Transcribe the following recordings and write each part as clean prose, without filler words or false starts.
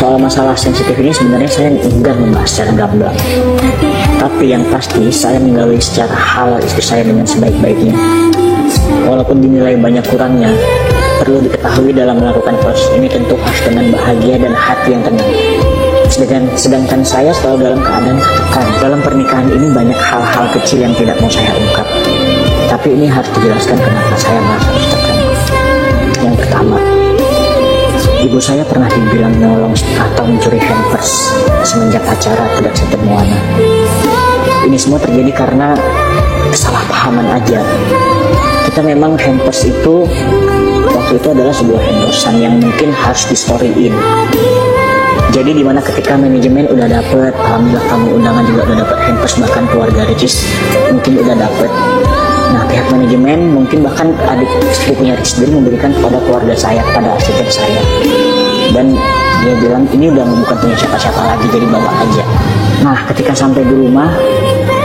Soal masalah sensitif ini sebenarnya saya enggan membahas secara gamblang. Tapi yang pasti saya menggauli secara halal istri saya dengan sebaik-baiknya. Walaupun dinilai banyak kurangnya, perlu diketahui dalam melakukan proses ini tentu harus dengan bahagia dan hati yang tenang. Sedangkan saya selalu dalam keadaan tertekan. Dalam pernikahan ini banyak hal-hal kecil yang tidak mau saya ungkap. Tapi ini harus dijelaskan kenapa saya merasa tertekan. Yang pertama, ibu saya pernah dibilang nyolong atau mencuri hampers semenjak acara Tidak Satu Moana. Ini semua terjadi karena kesalahpahaman aja. Kita memang hampers itu waktu itu adalah sebuah endorsan yang mungkin harus di storyin. Jadi dimana ketika manajemen udah dapet, alhamdulillah tamu undangan juga udah dapet hampers, bahkan keluarga Ricis mungkin udah dapet. Nah, pihak manajemen mungkin bahkan adik sepupunya Ricis sendiri memberikan kepada keluarga saya, kepada asisten saya. Dan dia bilang ini udah bukan punya siapa-siapa lagi, jadi bawa aja. Nah, ketika sampai di rumah,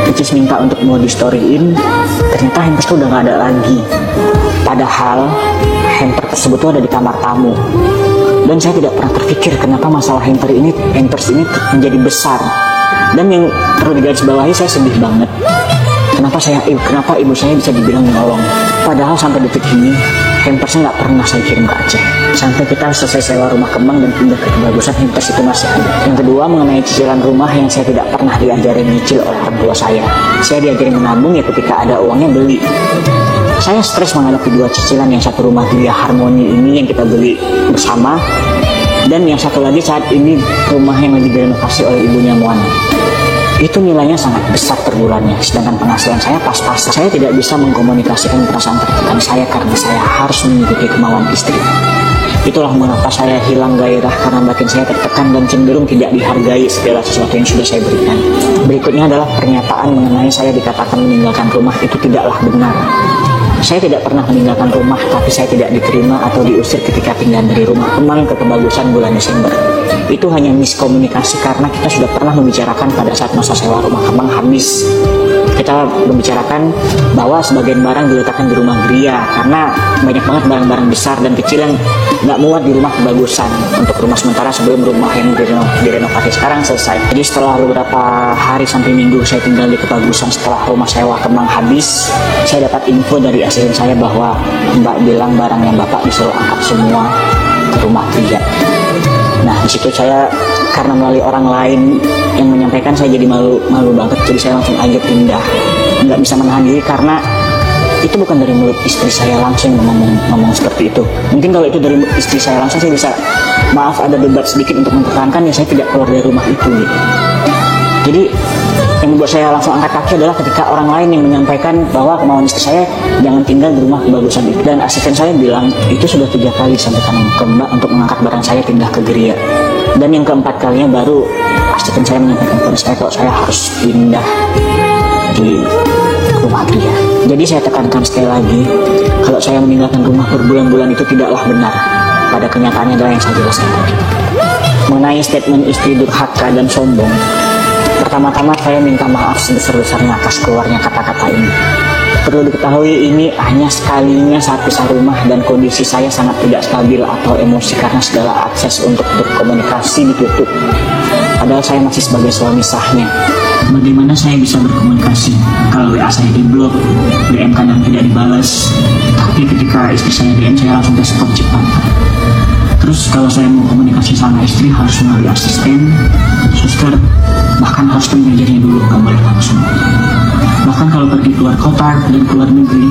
Ricis minta untuk mau di storyin, ternyata hampers itu udah gak ada lagi. Padahal hamper tersebut tuh ada di kamar tamu. Dan saya tidak pernah terpikir kenapa masalah hampers ini menjadi besar. Dan yang perlu digarisbawahi, saya sedih banget. Kenapa ibu saya bisa dibilang nyolong? Padahal sampai detik ini hampersnya nggak pernah saya kirim ke Aceh. Sampai kita selesai sewa rumah Kemang dan pindah ke Kebagusan, hampers itu masih ada. Yang kedua, mengenai cicilan rumah yang saya tidak pernah diajarin nyicil oleh orang tua saya. Saya diajarin menabung ya ketika ada uangnya beli. Saya stres menghadapi dua cicilan, yang satu rumah Gria Harmoni ini yang kita beli bersama, dan yang satu lagi saat ini rumah yang lagi direnovasi oleh ibunya Moana. Itu nilainya sangat besar per bulannya, sedangkan penghasilan saya pas-pasan. Saya tidak bisa mengkomunikasikan perasaan tertekan saya karena saya harus mengikuti kemauan istri. Itulah mengapa saya hilang gairah, karena batin saya tertekan dan cenderung tidak dihargai segala sesuatu yang sudah saya berikan. Berikutnya adalah pernyataan mengenai saya dikatakan meninggalkan rumah. Itu tidaklah benar. Saya tidak pernah meninggalkan rumah, tapi saya tidak diterima atau diusir ketika pindah dari rumah Kemang ke Kebagusan bulan Desember. Itu hanya miskomunikasi karena kita sudah pernah membicarakan pada saat masa sewa rumah Kemang habis. Kita membicarakan bahwa sebagian barang diletakkan di rumah Gria karena banyak banget barang-barang besar dan kecil yang nggak muat di rumah Kebagusan untuk rumah sementara sebelum rumah yang direnovasi sekarang selesai. Jadi setelah beberapa hari sampai minggu saya tinggal di Kebagusan setelah rumah sewa Kemang habis, saya dapat info dari asisten saya bahwa Mbak bilang barang yang Bapak disuruh angkat semua ke rumah Gria. Nah, di situ saya karena melalui orang lain yang menyampaikan, saya jadi malu banget. Jadi saya langsung aja pindah, nggak bisa menahan diri karena itu bukan dari mulut istri saya langsung ngomong seperti itu. Mungkin kalau itu dari istri saya langsung, saya bisa maaf ada debat sedikit untuk mempertahankan ya saya tidak keluar dari rumah itu gitu. Jadi yang membuat saya langsung angkat kaki adalah ketika orang lain yang menyampaikan bahwa kemauan istri saya jangan tinggal di rumah Kebagusan itu. Dan asisten saya bilang itu sudah 3 kali sampaikan ke Mbak untuk mengangkat barang saya pindah ke Gria. Dan yang keempat kalinya baru asisten saya menyampaikan kepada saya kalau saya harus pindah di rumah Gria. Jadi saya tekankan sekali lagi, kalau saya meninggalkan rumah berbulan-bulan itu tidaklah benar. Pada kenyataannya adalah yang saya jelaskan tadi. Mengenai statement istri durhaka dan sombong, pertama-tama saya minta maaf sebesar-besarnya atas keluarnya kata-kata ini. Perlu diketahui ini hanya sekalinya saat pisah rumah dan kondisi saya sangat tidak stabil atau emosi karena segala akses untuk berkomunikasi ditutup. Padahal saya masih sebagai suami sahnya. Bagaimana saya bisa berkomunikasi kalau WA saya diblok, DM kadang tidak dibalas, tapi ketika istri saya DM saya langsung respon cepat. Terus kalau saya mau komunikasi sama istri harus melalui asisten, suster, bahkan harus ke manajernya dulu, nggak boleh langsung. Bahkan kalau pergi keluar kota dan keluar negeri,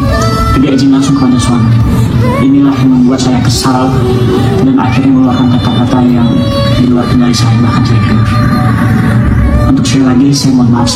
tidak izin langsung kepada suami. Inilah yang membuat saya kesal dan akhirnya mengeluarkan kata-kata yang di luar kendali saya, bahkan saya dengar. Untuk sekali lagi saya mohon maaf.